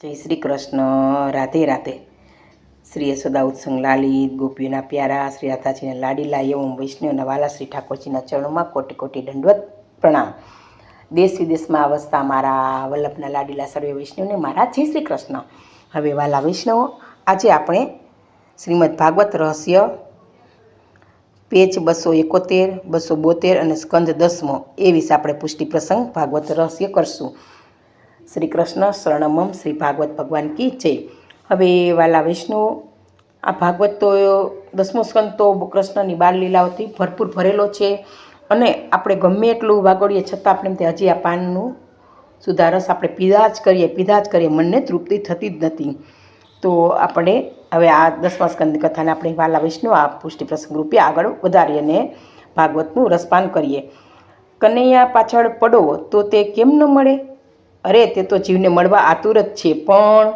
જય શ્રી કૃષ્ણ. રાધે રાધે. શ્રી યશોદા ઉત્સંગ લાલિત ગોપીઓના પ્યારા શ્રી રાધાજીના લાડીલા એવં વૈષ્ણવના વાલા શ્રી ઠાકોરજીના ચરણોમાં કોટી કોટી દંડવત પ્રણામ. દેશ વિદેશમાં વસતા મારા વલ્લભના લાડીલા સર્વે વૈષ્ણવને મારા જય શ્રી કૃષ્ણ. હવે વાલા વૈષ્ણવો, આજે આપણે શ્રીમદ ભાગવત રહસ્ય પેજ 271, 272 અને સ્કંદ 10 એ વિશે આપણે પુષ્ટિ પ્રસંગ ભાગવત રહસ્ય કરશું. શ્રી કૃષ્ણ શરણમમ શ્રી ભાગવત ભગવાન કી જય. હવે વાલા વૈષ્ણવો, આ ભાગવત તો 10મો સ્કંદ તો કૃષ્ણની બાળલીલાઓથી ભરપૂર ભરેલો છે અને આપણે ગમે એટલું વાગોડીએ છતાં આપણે એમ હજી આ પાનનું સુધારસ આપણે પીધા જ કરીએ મનને તૃપ્તિ થતી જ નથી. તો આપણે હવે આ 10મા સ્કંદની કથાને આપણે વાલા વૈષ્ણવ આ પુષ્ટિ પ્રસંગ રૂપે આગળ વધારીએ અને ભાગવતનું રસપાન કરીએ. કનૈયા પાછળ પડો તો તે કેમ ન મળે? અરે તે તો જીવને મળવા આતુર જ છે, પણ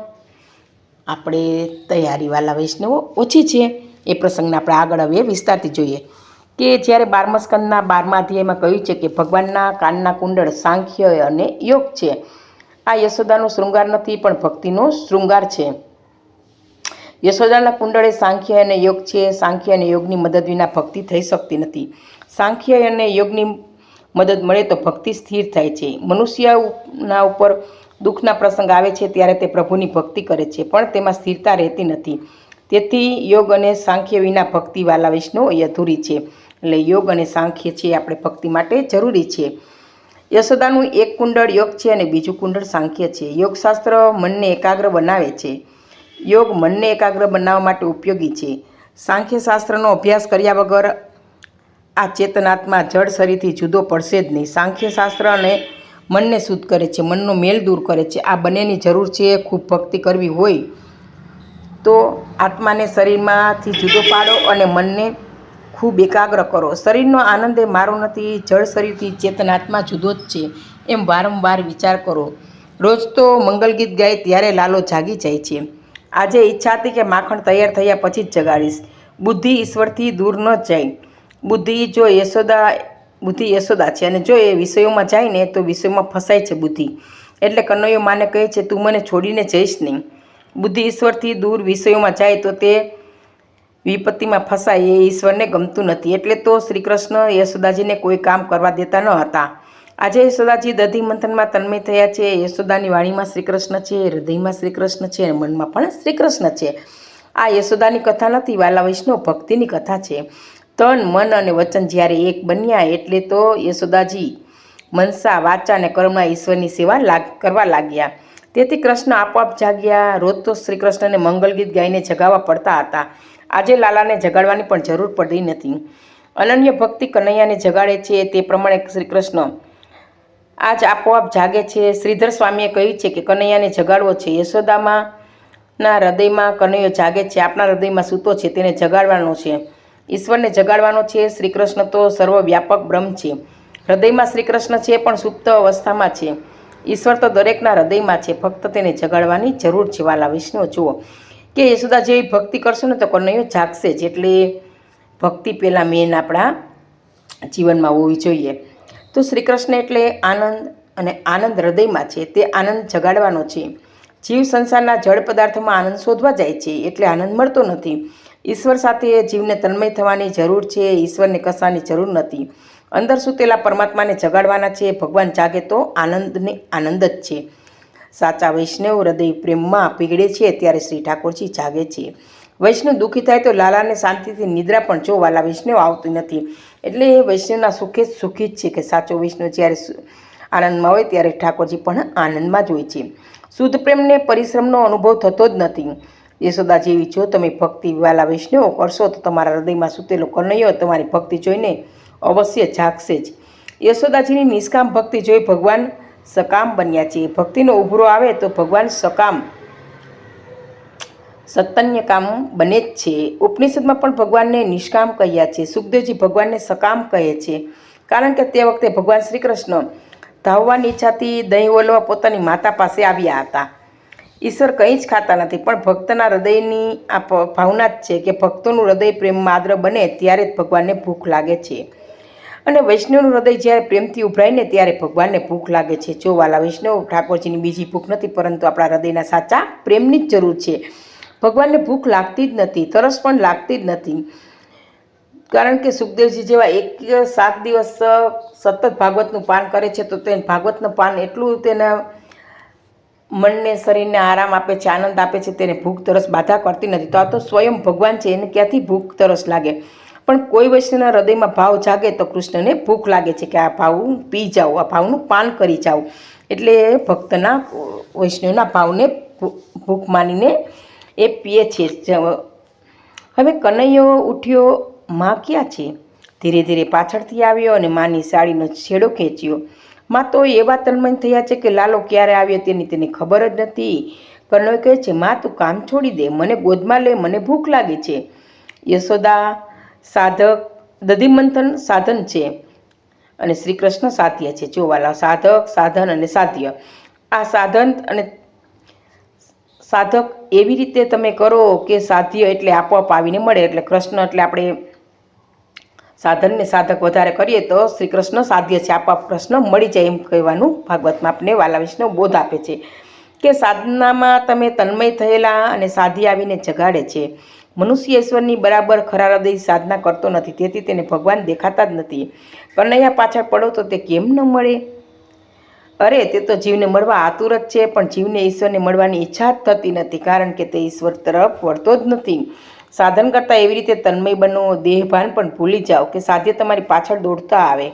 આપણે તૈયારી વાલા વૈષ્ણવો ઓછી છે. એ પ્રસંગને આપણે આગળ હવે વિસ્તારથી જોઈએ કે જ્યારે 12મા સ્કંદના 12મા અધ્યાયમાં કહ્યું છે કે ભગવાનના કાનના કુંડળ સાંખ્ય અને યોગ છે. આ યશોદાનો શૃંગાર નથી, પણ ભક્તિનો શૃંગાર છે. યશોદાના કુંડળે સાંખ્ય અને યોગ છે. સાંખ્ય અને યોગની મદદ વિના ભક્તિ થઈ શકતી નથી. સાંખ્ય અને યોગની મદદ મળે તો ભક્તિ સ્થિર થાય છે. મનુષ્યના ઉપર દુઃખના પ્રસંગ આવે છે ત્યારે તે પ્રભુની ભક્તિ કરે છે, પણ તેમાં સ્થિરતા રહેતી નથી. તેથી યોગ અને સાંખ્ય વિના ભક્તિ વાલા વૈષ્ણવ એ અધૂરી છે. એટલે યોગ અને સાંખ્ય છે આપણે ભક્તિ માટે જરૂરી છે. યશોદાનું એક કુંડળ યોગ છે અને બીજું કુંડળ સાંખ્ય છે. યોગશાસ્ત્ર મનને એકાગ્ર બનાવે છે. યોગ મનને એકાગ્ર બનાવવા માટે ઉપયોગી છે. સાંખ્યશાસ્ત્રનો અભ્યાસ કર્યા વગર આ ચેતનાત્મા જળ શરીરથી જુદો પડશે જ નહીં. સાંખ્યશાસ્ત્ર અને મનને શુદ્ધ કરે છે, મનનો મેલ દૂર કરે છે. આ બંનેની જરૂર છે. ખૂબ ભક્તિ કરવી હોય તો આત્માને શરીરમાંથી જુદો પાડો અને મનને ખૂબ એકાગ્ર કરો. શરીરનો આનંદ એ મારો નથી, જળ શરીરથી ચેતનાત્મા જુદો જ છે, એમ વારંવાર વિચાર કરો. રોજ તો મંગલ ગીત ગાય ત્યારે લાલો જાગી જાય છે. આજે ઈચ્છા હતી કે માખણ તૈયાર થયા પછી જ જગાડીશ. બુદ્ધિ ઈશ્વરથી દૂર ન જાય. બુદ્ધિ યશોદા છે અને જો એ વિષયોમાં જાય ને તો વિષયોમાં ફસાય છે બુદ્ધિ. એટલે કનૈયો માને કહે છે, તું મને છોડીને જઈશ નહીં. બુદ્ધિ ઈશ્વરથી દૂર વિષયોમાં જાય તો તે વિપત્તિમાં ફસાય, એ ઈશ્વરને ગમતું નથી. એટલે તો શ્રી કૃષ્ણ યશોદાજીને કોઈ કામ કરવા દેતા ન હતા. આજે યશોદાજી દધી મંથનમાં તન્મય થયા છે. યશોદાની વાણીમાં શ્રી કૃષ્ણ છે, હૃદયમાં શ્રી કૃષ્ણ છે અને મનમાં પણ શ્રી કૃષ્ણ છે. આ યશોદાની કથા નથી વાલા વૈષ્ણવ, ભક્તિની કથા છે. તન, મન અને વચન જ્યારે એક બન્યા એટલે તો યશોદાજી મનસા, વાચા અને કર્મના ઈશ્વરની સેવા કરવા લાગ્યા. તેથી કૃષ્ણ આપોઆપ જાગ્યા. રોજ તો શ્રી કૃષ્ણને મંગલ ગીત ગાઈને જગાવવા પડતા હતા. આજે લાલાને જગાડવાની પણ જરૂર પડી નથી. અનન્ય ભક્તિ કનૈયાને જગાડે છે. તે પ્રમાણે શ્રી કૃષ્ણ આજ આપોઆપ જાગે છે. શ્રીધર સ્વામીએ કહ્યું છે કે કનૈયાને જગાડવો છે. યશોદાના હૃદયમાં કનૈયો જાગે છે. આપણા હૃદયમાં સૂતો છે, તેને જગાડવાનો છે. ઈશ્વરને જગાડવાનો છે. શ્રી કૃષ્ણ તો સર્વવ્યાપક બ્રહ્મ છે. હૃદયમાં શ્રી કૃષ્ણ છે, પણ સુપ્ત અવસ્થામાં છે. ઈશ્વર તો દરેકના હૃદયમાં છે, ફક્ત તેને જગાડવાની જરૂર છે. વાલા વિષ્ણુ જુઓ કે યશોદા જેવી ભક્તિ કરશો ને તો કનૈયો જાગશે જ. એટલે ભક્તિ પહેલાં મેન આપણા જીવનમાં હોવી જોઈએ. તો શ્રી કૃષ્ણ એટલે આનંદ, અને આનંદ હૃદયમાં છે. તે આનંદ જગાડવાનો છે. જીવ સંસારના જળ પદાર્થોમાં આનંદ શોધવા જાય છે, એટલે આનંદ મળતો નથી. ઈશ્વર સાથે જીવને તન્મય થવાની જરૂર છે. ઈશ્વરને કશાની જરૂર નથી. અંદર સૂતેલા પરમાત્માને જગાડવાના છે. ભગવાન જાગે તો આનંદ જ છે. સાચા વૈષ્ણવ હૃદય પ્રેમમાં પીગળે છે ત્યારે શ્રી ઠાકોરજી જાગે છે. વૈષ્ણવ દુઃખી થાય તો લાલાને શાંતિથી નિદ્રા પણ જો વાલા વૈષ્ણવ આવતી નથી. એટલે એ વૈષ્ણવના સુખે સુખી જ છે કે સાચો વૈષ્ણવ જ્યારે આનંદમાં હોય ત્યારે ઠાકોરજી પણ આનંદમાં જ હોય છે. શુદ્ધ પ્રેમને પરિશ્રમનો અનુભવ થતો જ નથી. યશોદા જેવી જો તમે ભક્તિ વાલા વૈષ્ણવો કરશો તો તમારા હૃદયમાં સૂતેલો કનૈયો તમારી ભક્તિ જોઈને અવશ્ય જાગશે જ. યશોદાજીની નિષ્કામ ભક્તિ જોઈ ભગવાન સકામ બન્યા છે. ભક્તિનો ઉભરો આવે તો ભગવાન સતન્ય કામ બને જ છે. ઉપનિષદમાં પણ ભગવાનને નિષ્કામ કહ્યા છે. સુખદેવજી ભગવાનને સકામ કહે છે, કારણ કે તે વખતે ભગવાન શ્રી કૃષ્ણ ધાવવાની ઈચ્છાથી દહીં ઓલવા પોતાની માતા પાસે આવ્યા હતા. ઈશ્વર કંઈ જ ખાતા નથી, પણ ભક્તના હૃદયની આ ભાવના જ છે કે ભક્તોનું હૃદય પ્રેમમાં આદ્ર બને ત્યારે જ ભગવાનને ભૂખ લાગે છે. અને વૈષ્ણવનું હૃદય જ્યારે પ્રેમથી ઉભરાય ને ત્યારે ભગવાનને ભૂખ લાગે છે. જો વાલા વૈષ્ણવ, ઠાકોરજીની બીજી ભૂખ નથી, પરંતુ આપણા હૃદયના સાચા પ્રેમની જ જરૂર છે. ભગવાનને ભૂખ લાગતી જ નથી, તરસ પણ લાગતી જ નથી. કારણ કે સુખદેવજી જેવા 7 દિવસ સતત ભાગવતનું પાન કરે છે, તો તે ભાગવતનું પાન એટલું તેના મનને, શરીરને આરામ આપે છે, આનંદ આપે છે, તેને ભૂખ તરસ બાધા કરતી નથી. તો આ તો સ્વયં ભગવાન છે, એને ક્યાંથી ભૂખ તરસ લાગે? પણ કોઈ વૈષ્ણવના હૃદયમાં ભાવ જાગે તો કૃષ્ણને ભૂખ લાગે છે કે આ ભાવ પી જાઓ, આ ભાવનું પાન કરી જાઓ. એટલે ભક્તના, વૈષ્ણવના ભાવને ભૂખ માનીને એ પીએ છે. હવે કનૈયો ઉઠ્યો, માં ક્યાં છે? ધીરે ધીરે પાછળથી આવ્યો અને માની સાડીનો છેડો ખેંચ્યો. માં તો એવા તન્મય થયા છે કે લાલો ક્યારે આવ્યો તેની તેને ખબર જ નથી. કનૈયો કહે છે, માં તું કામ છોડી દે, મને ગોદમાં લે, મને ભૂખ લાગી છે. યશોદા સાધક, દધિમંથન સાધન છે અને શ્રી કૃષ્ણ સાધ્ય છે. જોવાલા, સાધક, સાધન અને સાધ્ય. આ સાધન અને સાધક એવી રીતે તમે કરો કે સાધ્ય એટલે આપોઆપ આવીને મળે. એટલે કૃષ્ણ એટલે આપણે સાધન ને સાધક વધારે કરીએ તો શ્રી કૃષ્ણ સાધ્ય છે, આપોઆપ કૃષ્ણ મળી જાય, એમ કહેવાનું ભાગવતમાં આપણે વાલા વિષ્ણુ બોધ આપે છે કે સાધનામાં તમે તન્મય થયેલા અને સાધી આવીને જગાડે છે. મનુષ્ય ઈશ્વરની બરાબર ખરા હૃદય સાધના કરતો નથી, તેથી તેને ભગવાન દેખાતા જ નથી. કનૈયા પાછળ પડો તો તે કેમ ન મળે? અરે તે તો જીવને મળવા આતુર જ છે, પણ જીવને ઈશ્વરને મળવાની ઈચ્છા જ થતી નથી, કારણ કે તે ઈશ્વર તરફ વળતો જ નથી. સાધન કરતાં એવી રીતે તન્મય બનો, દેહભાન પણ ભૂલી જાઓ કે સાધ્ય તમારી પાછળ દોડતા આવે.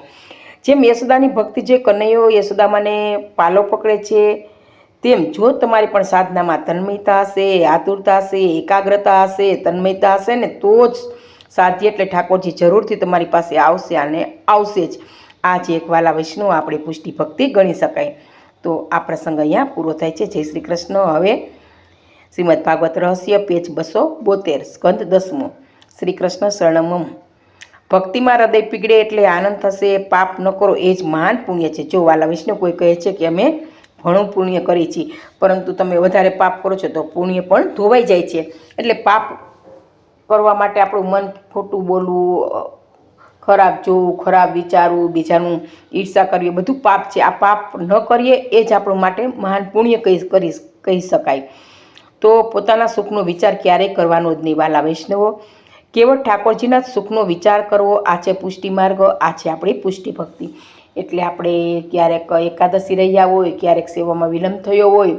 જેમ યશોદાની ભક્તિ જે કનૈયો યશોદામાને પાલો પકડે છે, તેમ જો તમારી પણ સાધનામાં તન્મયતા હશે, આતુરતા હશે, એકાગ્રતા હશે, તન્મયતા હશે ને તો જ સાધ્ય એટલે ઠાકોરજી જરૂરથી તમારી પાસે આવશે અને આવશે જ. આ જ એક વાલા વૈષ્ણવ આપણી પુષ્ટિ ભક્તિ ગણી શકાય. તો આ પ્રસંગ અહીંયા પૂરો થાય છે. જય શ્રી કૃષ્ણ. હવે શ્રીમદ ભાગવત રહસ્ય, પેજ 272, સ્કંદ 10. શ્રી કૃષ્ણ શરણમમ. ભક્તિમાં હૃદય પીગળે એટલે આનંદ થશે. પાપ ન કરો એ જ મહાન પુણ્ય છે. જો વાલા વૈષ્ણવ કોઈ કહે છે કે અમે ઘણું પુણ્ય કરીએ છીએ, પરંતુ તમે વધારે પાપ કરો છો તો પુણ્ય પણ ધોવાઈ જાય છે. એટલે પાપ કરવા માટે આપણું મન ખોટું બોલવું, ખરાબ જોવું, ખરાબ વિચારવું, બીજાનું ઈર્ષા કરવી, બધું પાપ છે. આ પાપ ન કરીએ એ જ આપણું માટે મહાન પુણ્ય કહી શકાય. તો પોતાના સુખનો વિચાર ક્યારેય કરવાનો જ નહીં વાલા વૈષ્ણવો. કેવળ ઠાકોરજીના સુખનો વિચાર કરવો, આ છે પુષ્ટિ માર્ગ, આ છે આપણી પુષ્ટિ ભક્તિ. એટલે આપણે ક્યારેક એકાદશી રહ્યા હોય, ક્યારેક સેવામાં વિલંબ થયો હોય,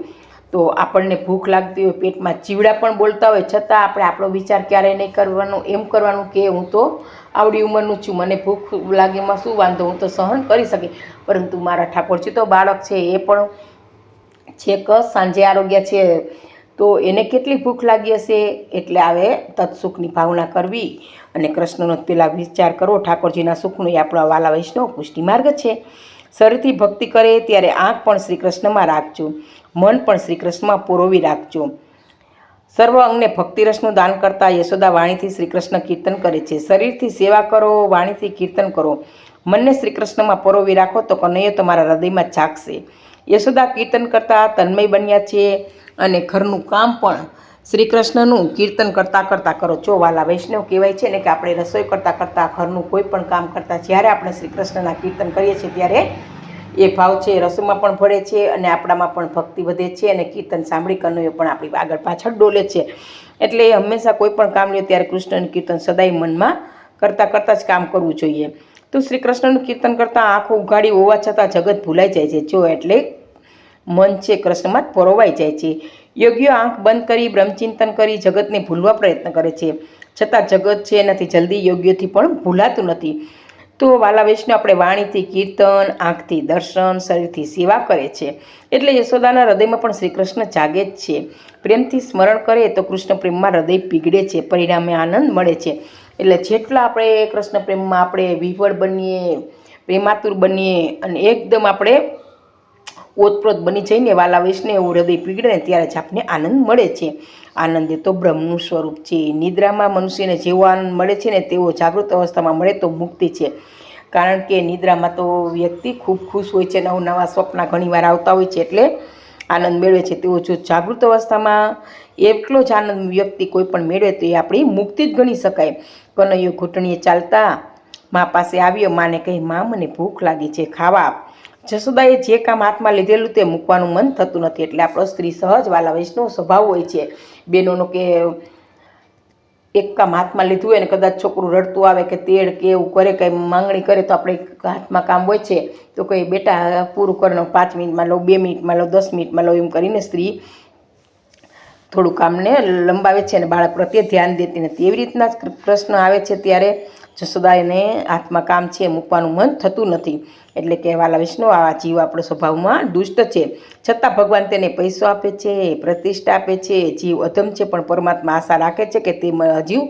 તો આપણને ભૂખ લાગતી હોય, પેટમાં ચીવડા પણ બોલતા હોય, છતાં આપણે આપણો વિચાર ક્યારેય નહીં કરવાનો. એમ કરવાનું કે હું તો આવડી ઉંમરનું છું, મને ભૂખ લાગેમાં શું વાંધો, હું તો સહન કરી શકી. પરંતુ મારા ઠાકોરજી તો બાળક છે, એ પણ છેક સાંજે આરોગ્ય છે, તો એને કેટલી ભૂખ લાગી હશે. એટલે આવે તત્સુખની ભાવના કરવી અને કૃષ્ણનો પેલા વિચાર કરવો, ઠાકોરજીના સુખનો. એ આપણા વાલા વૈષ્ણવ પુષ્ટિ માર્ગ છે. શરીરથી ભક્તિ કરે ત્યારે આંખ પણ શ્રી કૃષ્ણમાં રાખજો, મન પણ શ્રી કૃષ્ણમાં પરોવી રાખજો. સર્વ અંગને ભક્તિરસનું દાન કરતા યશોદા વાણીથી શ્રી કૃષ્ણ કીર્તન કરે છે. શરીરથી સેવા કરો, વાણીથી કીર્તન કરો, મનને શ્રી કૃષ્ણમાં પરોવી રાખો તો કનૈયો તમારા હૃદયમાં જાગશે. યશોદા કીર્તન કરતા તન્મય બન્યા છે અને ઘરનું કામ પણ શ્રી કૃષ્ણનું કીર્તન કરતાં કરતાં કરો. જો વાલા વૈષ્ણવ, કહેવાય છે ને કે આપણે રસોઈ કરતાં કરતાં, ઘરનું કોઈ પણ કામ કરતાં જ્યારે આપણે શ્રી કૃષ્ણના કીર્તન કરીએ છીએ ત્યારે એ ભાવ છે રસોઈમાં પણ ભળે છે અને આપણામાં પણ ભક્તિ વધે છે અને કીર્તન સાંભળી કનૈયો પણ આપણી આગળ પાછળ ડોલે છે. એટલે હંમેશા કોઈ પણ કામ લે ત્યારે કૃષ્ણનું કીર્તન સદાય મનમાં કરતાં કરતાં જ કામ કરવું જોઈએ. તો શ્રી કૃષ્ણનું કીર્તન કરતાં આંખો ઉઘાડી હોવા છતાં જગત ભૂલાઈ જાય છે. જો એટલે મન છે કૃષ્ણમાં જ પરોવાઈ જાય છે. યોગીઓ આંખ બંધ કરી બ્રહ્મચિંતન કરી જગતને ભૂલવા પ્રયત્ન કરે છે, છતાં જગત છે એનાથી જલ્દી યોગ્યથી પણ ભૂલાતું નથી. તો વાલા વૈષ્ણવ આપણે વાણીથી કીર્તન, આંખથી દર્શન, શરીરથી સેવા કરે છે. એટલે યશોદાના હૃદયમાં પણ શ્રી કૃષ્ણ જાગે જ છે. પ્રેમથી સ્મરણ કરે તો કૃષ્ણ પ્રેમમાં હૃદય પીગળે છે, પરિણામે આનંદ મળે છે. એટલે જેટલા આપણે કૃષ્ણ પ્રેમમાં આપણે વિહવળ બનીએ, પ્રેમાતુર બનીએ અને એકદમ આપણે ઓતપ્રોત બની જઈને વાલા વૈષ્ણવ એવું હૃદય પીગળે ને ત્યારે જ આપણને આનંદ મળે છે. આનંદ એ તો બ્રહ્મનું સ્વરૂપ છે. નિદ્રામાં મનુષ્યને જેવો આનંદ મળે છે ને તેવો જાગૃત અવસ્થામાં મળે તો મુક્તિ છે. કારણ કે નિદ્રામાં તો વ્યક્તિ ખૂબ ખુશ હોય છે, નવા સ્વપ્ન ઘણીવાર આવતા હોય છે, એટલે આનંદ મેળવે છે. તેવો જો જાગૃત અવસ્થામાં એટલો જ આનંદ વ્યક્તિ કોઈ પણ મેળવે તો એ આપણી મુક્તિ જ ગણી શકાય. કનૈયો ઘૂંટણીએ ચાલતા મા પાસે આવ્યો. માને કહી, માં મને ભૂખ લાગી છે, ખાવા આપ. જશોદાએ જે કામ હાથમાં લીધેલું તે મૂકવાનું મન થતું નથી. એટલે આપણો સ્ત્રી સહજ વાલા વૈષ્ણવ સ્વભાવ હોય છે બહેનોનો, કે એક કામ હાથમાં લીધું હોય ને કદાચ છોકરું રડતું આવે કે તેડ કે એવું કરે, કંઈ માંગણી કરે, તો આપણે હાથમાં કામ હોય છે તો કંઈ બેટા પૂરું કરવાનું, 5 મિનિટમાં લો, 2 મિનિટમાં લો, 10 મિનિટમાં લો, એમ કરીને સ્ત્રી થોડું કામને લંબાવે છે અને બાળક પ્રત્યે ધ્યાન દેતી નથી. એવી રીતના જ કૃષ્ણ આવે છે ત્યારે જશોદાને હાથમાં કામ છે મૂકવાનું મન થતું નથી. એટલે કે વાલા વિષ્ણુ, આ જીવ આપણો સ્વભાવમાં દુષ્ટ છે, છતાં ભગવાન તેને પૈસો આપે છે, પ્રતિષ્ઠા આપે છે. જીવ અધમ છે, પણ પરમાત્મા આશા રાખે છે કે તે જીવ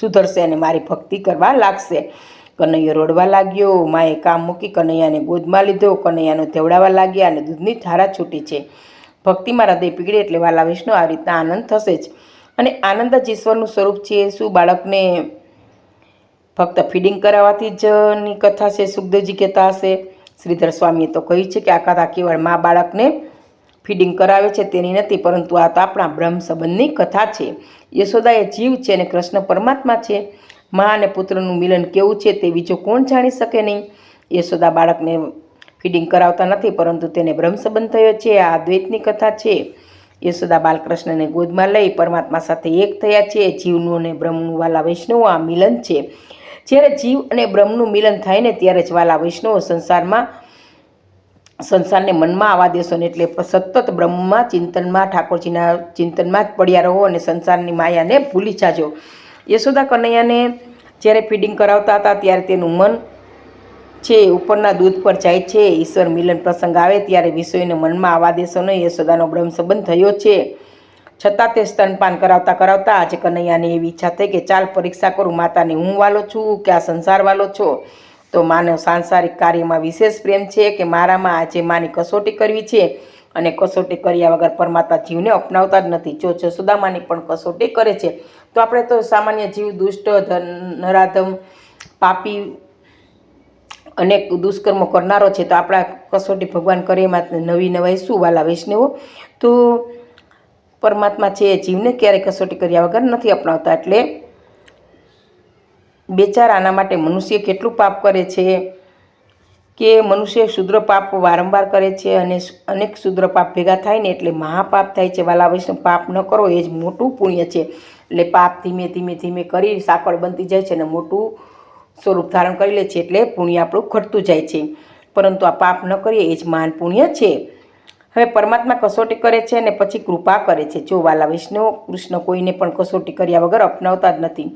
સુધરશે અને મારી ભક્તિ કરવા લાગશે. કનૈયો રોડવા લાગ્યો. માએ કામ મૂકી કનૈયાને ગોદમાં લીધો. કનૈયાનો ધેવડાવવા લાગ્યા અને દૂધની ધારા છૂટી છે. ભક્તિમાં હૃદય પીગળે એટલે વાલા વિષ્ણુ આ રીતના આનંદ થશે જ. અને આનંદ જ ઈશ્વરનું સ્વરૂપ છે. શું બાળકને ફક્ત ફીડિંગ કરાવવાથી જ ની કથા છે? સુખદેવજી કહેતા હશે. શ્રીધર સ્વામીએ તો કહ્યું છે કે આ કથા કેવળ મા બાળકને ફીડિંગ કરાવે છે તેની નથી, પરંતુ આ તો આપણા બ્રહ્મ સંબંધની કથા છે. યશોદા એ જીવ છે અને કૃષ્ણ પરમાત્મા છે. મા અને પુત્રનું મિલન કેવું છે તે બીજો કોણ જાણી શકે નહીં. યશોદા બાળકને ફીડિંગ કરાવતા નથી, પરંતુ તેને બ્રહ્મ સંબંધ થયો છે. આ અદ્વૈતની કથા છે. યશોદા બાલકૃષ્ણને ગોદમાં લઈ પરમાત્મા સાથે એક થયા છે. જીવનું અને બ્રહ્મનું વાલા વૈષ્ણવ આ મિલન છે. જ્યારે જીવ અને બ્રહ્મનું મિલન થાય ને ત્યારે જ વાલા વૈષ્ણવ સંસારને મનમાં આવવા દેશો ને, એટલે સતત બ્રહ્મમાં ચિંતનમાં, ઠાકોરજીના ચિંતનમાં જ પડ્યા રહો અને સંસારની માયાને ભૂલી જાજો. યશોદા કનૈયાને જ્યારે ફીડિંગ કરાવતા હતા ત્યારે તેનું મન છે ઉપરના દૂધ પર જાય છે. ઈશ્વર મિલન પ્રસંગ આવે ત્યારે વિષયોને મનમાં આવવા દેશો નહીં. યશોદાનો બ્રહ્મ સંબંધ થયો છે, છતાં તે સ્તનપાન કરાવતા આજે કનૈયાને એવી ઈચ્છા થઈ કે ચાલ પરીક્ષા કરું, માતાને હું વાલો છું કે આ સંસાર વાલો છો. તો માનવ સાંસારિક કાર્યમાં વિશેષ પ્રેમ છે કે મારામાં આજે માની કસોટી કરવી છે, અને કસોટી કર્યા વગર પરમાત્મા જીવને અપનાવતા જ નથી. જો જશોદામાની પણ કસોટી કરે છે તો આપણે તો સામાન્ય જીવ, દુષ્ટ, નરાધમ, પાપી, અનેક દુષ્કર્મો કરનારો છે, તો આપણા કસોટી ભગવાન કરે એમાં નવી નવાઈ શું વાલા વૈષ્ણવો? તો પરમાત્મા છે એ જીવને ક્યારેય કસોટી કર્યા વગર નથી અપનાવતા. એટલે બેચારા આના માટે મનુષ્ય કેટલું પાપ કરે છે કે મનુષ્ય ક્ષુદ્ર પાપ વારંવાર કરે છે અને અનેક ક્ષુદ્ર પાપ ભેગા થાય ને એટલે મહાપાપ થાય છે. વાલા વૈષ્ણવ, પાપ ન કરો એ જ મોટું પુણ્ય છે. એટલે પાપ ધીમે ધીમે ધીમે કરી સાંકળ બનતી જાય છે અને મોટું સ્વરૂપ ધારણ કરી લે છે, એટલે પુણ્ય આપણું ઘટતું જાય છે. પરંતુ આ પાપ ન કરીએ એ જ મહાન પુણ્ય છે. હવે પરમાત્મા કસોટી કરે છે અને પછી કૃપા કરે છે. જો વાલા વૈષ્ણવ, કૃષ્ણ કોઈને પણ કસોટી કર્યા વગર અપનાવતા જ નથી.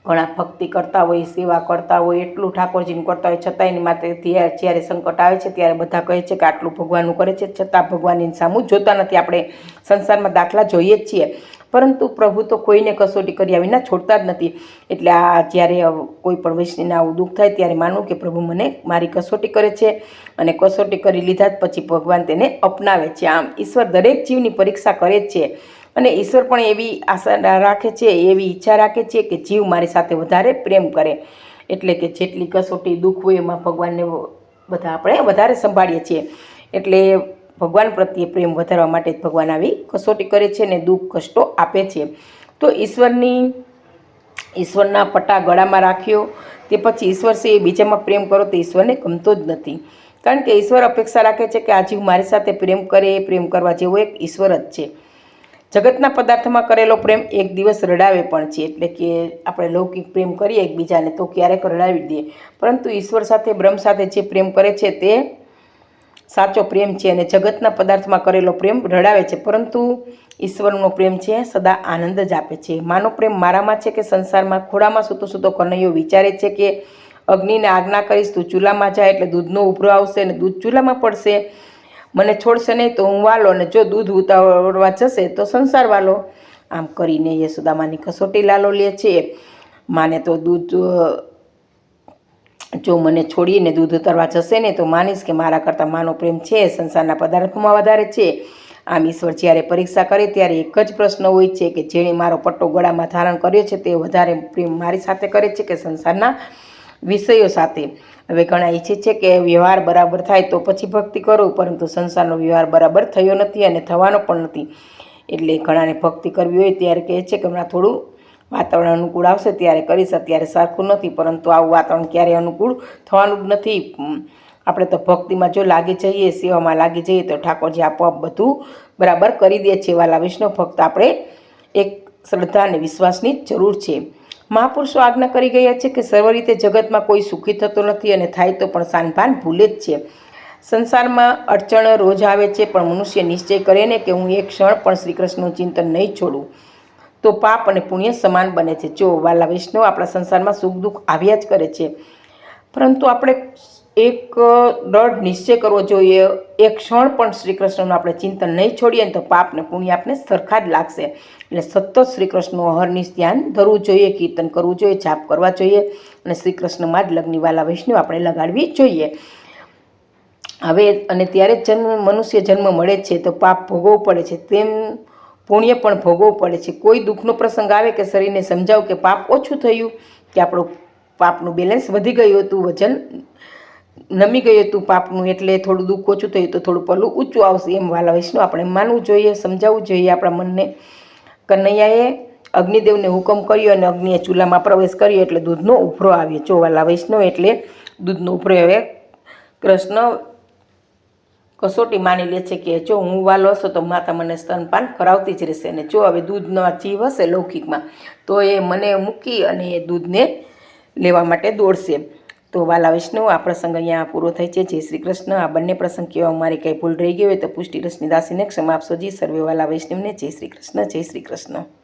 ઘણા ભક્તિ કરતા હોય, સેવા કરતા હોય, એટલું ઠાકોરજીનું કરતા હોય, છતાં એની માટે જ્યારે સંકટ આવે છે ત્યારે બધા કહે છે કે આટલું ભગવાનનું કરે છે, છતાં ભગવાન એની સામું જોતા નથી. આપણે સંસારમાં દાખલા જોઈએ જ છીએ, પરંતુ પ્રભુ તો કોઈને કસોટી કર્યા વિના છોડતા જ નથી. એટલે આ જ્યારે કોઈ પણ વૈષ્ણવને આવું દુઃખ થાય ત્યારે માનવું કે પ્રભુ મને મારી કસોટી કરે છે, અને કસોટી કરી લીધા જ પછી ભગવાન તેને અપનાવે છે. આમ ઈશ્વર દરેક જીવની પરીક્ષા કરે જ છે, અને ઈશ્વર પણ એવી આશા રાખે છે, એવી ઈચ્છા રાખે છે કે જીવ મારી સાથે વધારે પ્રેમ કરે. એટલે કે જેટલી કસોટી, દુઃખ હોય એમાં ભગવાનને બધા આપણે વધારે સંભાળીએ છીએ. એટલે ભગવાન પ્રત્યે પ્રેમ વધારવા માટે જ ભગવાન આવી કસોટી કરે છે અને દુઃખ કષ્ટો આપે છે. તો ઈશ્વરના પટ્ટા ગળામાં રાખ્યો તે પછી ઈશ્વર છે એ બીજામાં પ્રેમ કરો તો ઈશ્વરને ગમતો જ નથી. કારણ કે ઈશ્વર અપેક્ષા રાખે છે કે આ જીવ મારી સાથે પ્રેમ કરે. પ્રેમ કરવા જેવો એક ઈશ્વર જ છે. જગતના પદાર્થમાં કરેલો પ્રેમ એક દિવસ રડાવે પણ છે. એટલે કે આપણે લૌકિક પ્રેમ કરીએ એકબીજાને તો ક્યારેક રડાવી દઈએ, પરંતુ ઈશ્વર સાથે, બ્રહ્મ સાથે જે પ્રેમ કરે છે તે સાચો પ્રેમ છે. અને જગતના પદાર્થમાં કરેલો પ્રેમ રડાવે છે, પરંતુ ઈશ્વરનો પ્રેમ છે સદા આનંદ જ આપે છે. માનો પ્રેમ મારામાં છે કે સંસારમાં? ખોળામાં સૂતો કનૈયો વિચારે છે કે અગ્નિને આજ્ઞા કરીશ તું ચૂલામાં જાય એટલે દૂધનો ઉભરો આવશે અને દૂધ ચૂલામાં પડશે. મને છોડશે નહીં તો હું વાલો, અને જો દૂધ ઉતારવા જશે તો સંસાર વાલો. આમ કરીને યશોદામાની કસોટી લાલો લે છે. માને તો દૂધ, જો મને છોડીને દૂધ ઉતારવા જશે ને તો માનીશ કે મારા કરતાં માનો પ્રેમ છે સંસારના પદાર્થોમાં વધારે છે. આમ ઈશ્વર જ્યારે પરીક્ષા કરે ત્યારે એક જ પ્રશ્ન હોય છે કે જેણે મારો પટ્ટો ગળામાં ધારણ કર્યો છે તે વધારે પ્રેમ મારી સાથે કરે છે કે સંસારના વિષયો સાથે. હવે ઘણા ઈચ્છે છે કે વ્યવહાર બરાબર થાય તો પછી ભક્તિ કરું, પરંતુ સંસારનો વ્યવહાર બરાબર થયો નથી અને થવાનો પણ નથી. એટલે ઘણાને ભક્તિ કરવી હોય ત્યારે કહે છે કે હમણાં થોડું વાતાવરણ અનુકૂળ આવશે ત્યારે કરીશ, અત્યારે સરખું નથી, પરંતુ આવું વાતાવરણ ક્યારેય અનુકૂળ થવાનું જ નથી. આપણે તો ભક્તિમાં જો લાગી જઈએ, સેવામાં લાગી જઈએ તો ઠાકોરજી આપોઆપ બધું બરાબર કરી દે છે. વાલા વૈષ્ણવ, ફક્ત આપણે એક શ્રદ્ધા અને વિશ્વાસની જ જરૂર છે. મહાપુરુષો આજ્ઞા કરી ગયા છે કે સર્વ રીતે જગતમાં કોઈ સુખી થતો નથી અને થાય તો પણ સાનભાન ભૂલે જ છે. સંસારમાં અડચણ રોજ આવે છે, પણ મનુષ્ય નિશ્ચય કરે ને કે હું એક ક્ષણ પણ શ્રી કૃષ્ણનું ચિંતન નહીં છોડું તો પાપ અને પુણ્ય સમાન બને છે. જો વાલા વૈષ્ણવ, આપણા સંસારમાં સુખ દુઃખ આવ્યા જ કરે છે, પરંતુ આપણે એક દૃઢ નિશ્ચય કરવો જોઈએ. એક ક્ષણ પણ શ્રી કૃષ્ણનું આપણે ચિંતન નહીં છોડીએ ને તો પાપ ને પુણ્ય આપણે સરખા જ લાગશે. એટલે સતત શ્રી કૃષ્ણનું અહર્નિશ ધ્યાન ધરવું જોઈએ, કીર્તન કરવું જોઈએ, જાપ કરવા જોઈએ અને શ્રી કૃષ્ણમાં જ લગ્ની વાલા વૈષ્ણવ આપણે લગાડવી જોઈએ. હવે અને ત્યારે મનુષ્ય જન્મ મળે છે તો પાપ ભોગવવું પડે છે, તેમ પુણ્ય પણ ભોગવવું પડે છે. કોઈ દુઃખનો પ્રસંગ આવે કે શરીરને સમજાવું કે પાપ ઓછું થયું, કે આપણું પાપનું બેલેન્સ વધી ગયું હતું, વજન નમી ગયું હતું પાપનું, એટલે થોડું દુઃખ ઓછું થયું તો થોડું પલું ઊંચું આવશે, એમ વાલા વૈષ્ણવ આપણે માનવું જોઈએ, સમજાવવું જોઈએ આપણા મનને. કનૈયાએ અગ્નિદેવને હુકમ કર્યો અને અગ્નિએ ચૂલામાં પ્રવેશ કર્યો એટલે દૂધનો ઉભરો આવ્યો. જો વાલા વૈષ્ણવ, એટલે દૂધનો ઉભરો. હવે કૃષ્ણ કસોટી માની લે છે કે જો હું વાલો હશો તો માતા મને સ્તનપાન કરાવતી જ રહેશે, અને જો હવે દૂધનો જીવ હશે લૌકિકમાં તો એ મને મૂકી અને એ દૂધને લેવા માટે દોડશે. તો વાલા વૈષ્ણવ, આ પ્રસંગ અહીંયા પૂરો થાય છે. જય શ્રી કૃષ્ણ. આ બંને પ્રસંગ કહેવા મારી કંઈ ભૂલ રહી ગઈ હોય તો પુષ્ટિ રસની દાસીને ક્ષમા આપશો જી. સર્વે વાલા વૈષ્ણવને જય શ્રી કૃષ્ણ, જય શ્રી કૃષ્ણ.